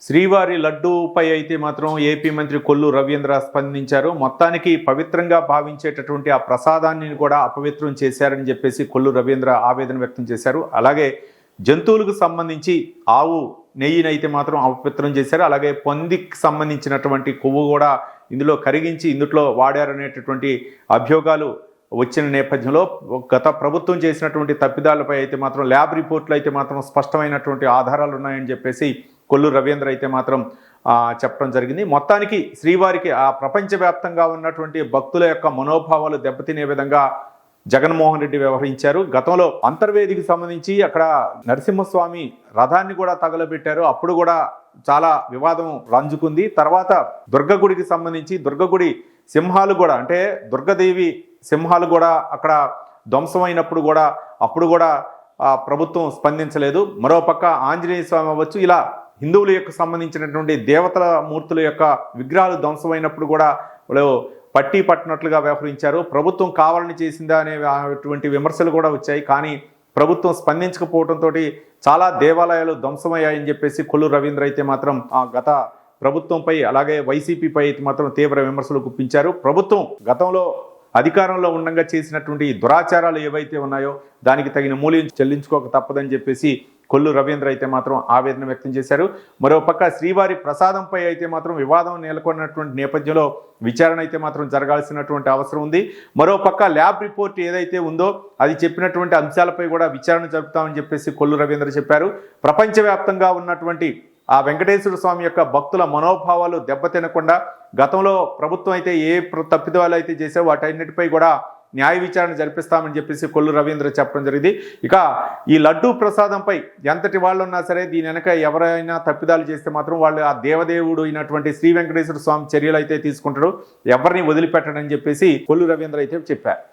శ్రీవారి లడ్డూపై అయితే మాత్రం ఏపీ మంత్రి కొల్లు రవీంద్ర స్పందించారు. మొత్తానికి పవిత్రంగా భావించేటటువంటి ఆ ప్రసాదాన్ని కూడా అపవిత్రం చేశారని చెప్పేసి కొల్లు రవీంద్ర ఆవేదన వ్యక్తం చేశారు. అలాగే జంతువులకు సంబంధించి ఆవు నెయ్యినైతే మాత్రం అపవిత్రం చేశారు. అలాగే పందికి సంబంధించినటువంటి కొవ్వు కూడా ఇందులో కరిగించి ఇందులో వాడారనేటటువంటి అభియోగాలు వచ్చిన నేపథ్యంలో గత ప్రభుత్వం చేసినటువంటి తప్పిదాలపై అయితే మాత్రం ల్యాబ్ రిపోర్ట్లు అయితే మాత్రం స్పష్టమైనటువంటి ఆధారాలు ఉన్నాయని చెప్పేసి కొల్లు రవీంద్ర అయితే మాత్రం చెప్పడం జరిగింది. మొత్తానికి శ్రీవారికి ఆ ప్రపంచవ్యాప్తంగా ఉన్నటువంటి భక్తుల యొక్క మనోభావాలు దెబ్బతినే విధంగా జగన్మోహన్ రెడ్డి వ్యవహరించారు. గతంలో అంతర్వేదికి సంబంధించి అక్కడ నరసింహస్వామి రథాన్ని కూడా తగలబెట్టారు. అప్పుడు కూడా చాలా వివాదం రంజుకుంది. తర్వాత దుర్గగుడికి సంబంధించి దుర్గగుడి సింహాలు కూడా అంటే దుర్గదేవి సింహాలు కూడా అక్కడ ధ్వంసమైనప్పుడు కూడా అప్పుడు కూడా ప్రభుత్వం స్పందించలేదు. మరోపక్క ఆంజనేయ స్వామి అవ్వచ్చు, ఇలా హిందువుల యొక్క సంబంధించినటువంటి దేవతల మూర్తుల యొక్క విగ్రహాలు ధ్వంసమైనప్పుడు కూడా వాళ్ళు పట్టి పట్టినట్లుగా వ్యవహరించారు. ప్రభుత్వం కావాలని చేసిందా అనేటువంటి విమర్శలు కూడా వచ్చాయి. కానీ ప్రభుత్వం స్పందించకపోవడంతో చాలా దేవాలయాలు ధ్వంసమయ్యాయని చెప్పేసి కొల్లు రవీంద్ర అయితే మాత్రం గత ప్రభుత్వంపై అలాగే వైసీపీపై అయితే మాత్రం తీవ్ర విమర్శలు గుప్పించారు. ప్రభుత్వం గతంలో అధికారంలో ఉండగా చేసినటువంటి దురాచారాలు ఏవైతే ఉన్నాయో దానికి తగిన మూల్యం చెల్లించుకోక తప్పదని చెప్పేసి కొల్లు రవీంద్ర అయితే మాత్రం ఆవేదన వ్యక్తం చేశారు. మరోపక్క శ్రీవారి ప్రసాదంపై అయితే మాత్రం వివాదం నెలకొన్నటువంటి నేపథ్యంలో విచారణ అయితే మాత్రం జరగాల్సినటువంటి అవసరం ఉంది. మరోపక్క ల్యాబ్ రిపోర్ట్ ఏదైతే ఉందో అది చెప్పినటువంటి అంశాలపై కూడా విచారణ జరుపుతామని చెప్పేసి కొల్లు రవీంద్ర చెప్పారు. ప్రపంచవ్యాప్తంగా ఉన్నటువంటి ఆ వెంకటేశ్వర స్వామి యొక్క భక్తుల మనోభావాలు దెబ్బతినకుండా గతంలో ప్రభుత్వం అయితే ఏ తప్పిదాలు అయితే చేశారో వాటన్నిటిపై కూడా న్యాయ విచారణ జరిపిస్తామని చెప్పేసి కొల్లు రవీంద్ర చెప్పడం జరిగింది. ఇక ఈ లడ్డూ ప్రసాదంపై ఎంతటి వాళ్ళు ఉన్నా సరే దీని వెనక ఎవరైనా తప్పిదాలు చేస్తే మాత్రం వాళ్ళు ఆ దేవదేవుడు అయినటువంటి శ్రీ వెంకటేశ్వర స్వామి చర్యలు అయితే తీసుకుంటారు, ఎవరిని వదిలిపెట్టడని చెప్పేసి కొల్లు రవీంద్ర అయితే చెప్పారు.